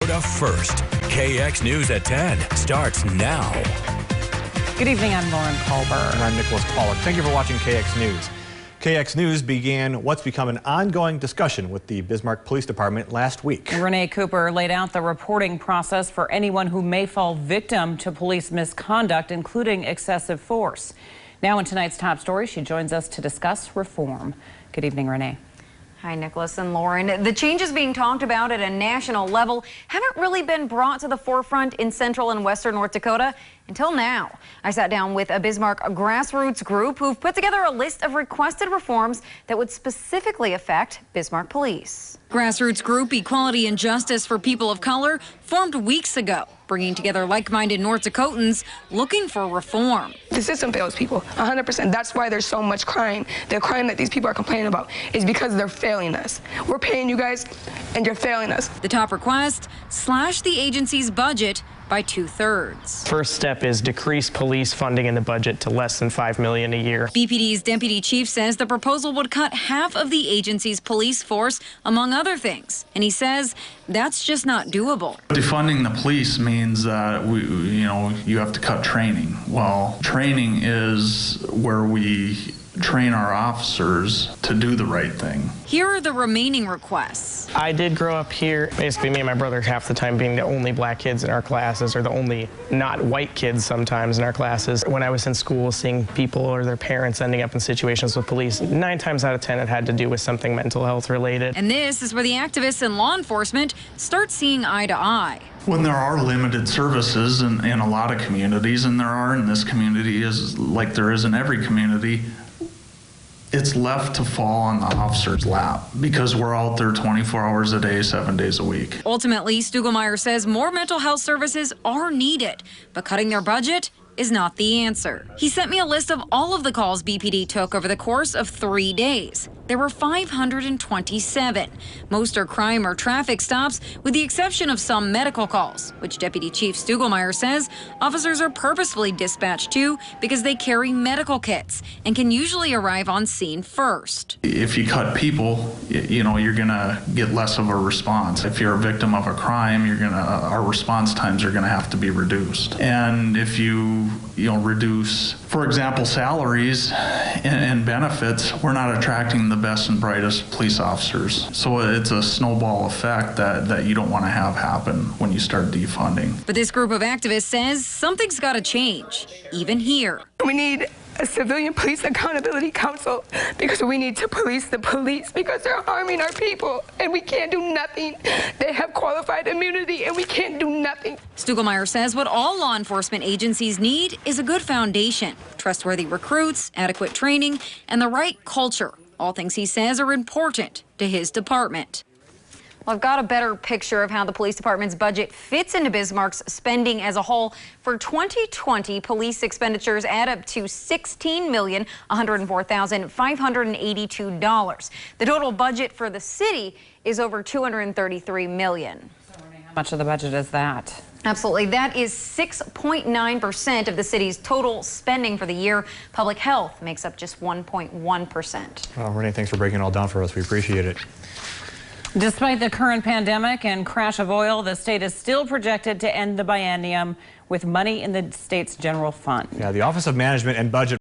First, KX News at 10 starts now. Good evening, I'm Lauren Culber. And I'm Nicholas Pollack. Thank you for watching KX News. KX News began what's become an ongoing discussion with the Bismarck Police Department last week. Renee Cooper laid out the reporting process for anyone who may fall victim to police misconduct, including excessive force. Now in tonight's top story, she joins us to discuss reform. Good evening, Renee. Hi, Nicholas and Lauren. The changes being talked about at a national level haven't really been brought to the forefront in central and western North Dakota until now. I sat down with a Bismarck grassroots group who've put together a list of requested reforms that would specifically affect Bismarck police. Grassroots group Equality and Justice for People of Color formed weeks ago, bringing together like-minded North Dakotans looking for reform. The system fails people 100%. That's why there's so much crime. The crime that these people are complaining about is because they're failing us. We're paying you guys and you're failing us. The top request, slash the agency's budget by 2/3. First step is decrease police funding in the budget to less than $5 million a year. BPD's deputy chief says the proposal would cut half of the agency's police force, among other things. And he says that's just not doable. Defunding the police means that you have to cut training. Well, training is where we train our officers to do the right thing. Here are the remaining requests. I did grow up here. Basically, me and my brother half the time being the only black kids in our classes, or the only not white kids sometimes in our classes. When I was in school, seeing people or their parents ending up in situations with police, 9 times out of 10 it had to do with something mental health related. And this is where the activists and law enforcement start seeing eye to eye. When there are limited services in a lot of communities, and there are in this community, is like there is in every community, it's left to fall on the officer's lap because we're out there 24 hours a day, 7 days a week. Ultimately, Stugelmeyer says more mental health services are needed, but cutting their budget is not the answer. He sent me a list of all of the calls BPD took over the course of 3 days. There were 527. Most are crime or traffic stops, with the exception of some medical calls, which Deputy Chief Stugelmeyer says officers are purposefully dispatched to because they carry medical kits and can usually arrive on scene first. If you cut people, you're gonna get less of a response. If you're a victim of a crime, our response times are gonna have to be reduced. And if you reduce, for example, salaries and benefits, we're not attracting the best and brightest police officers. So it's a snowball effect that you don't want to have happen when you start defunding. But this group of activists says something's got to change, even here. We need a civilian police accountability council because we need to police the police because they're harming our people and we can't do nothing. They have qualified immunity and we can't do nothing. Stugelmeyer says what all law enforcement agencies need is a good foundation, trustworthy recruits, adequate training, and the right culture. All things he says are important to his department. Well, I've got a better picture of how the police department's budget fits into Bismarck's spending as a whole. For 2020, police expenditures add up to $16,104,582. The total budget for the city is over $233 million. How much of the budget is that? Absolutely. That is 6.9% of the city's total spending for the year. Public health makes up just 1.1%. Well, Renee, thanks for breaking it all down for us. We appreciate it. Despite the current pandemic and crash of oil, the state is still projected to end the biennium with money in the state's general fund. Yeah, the Office of Management and Budget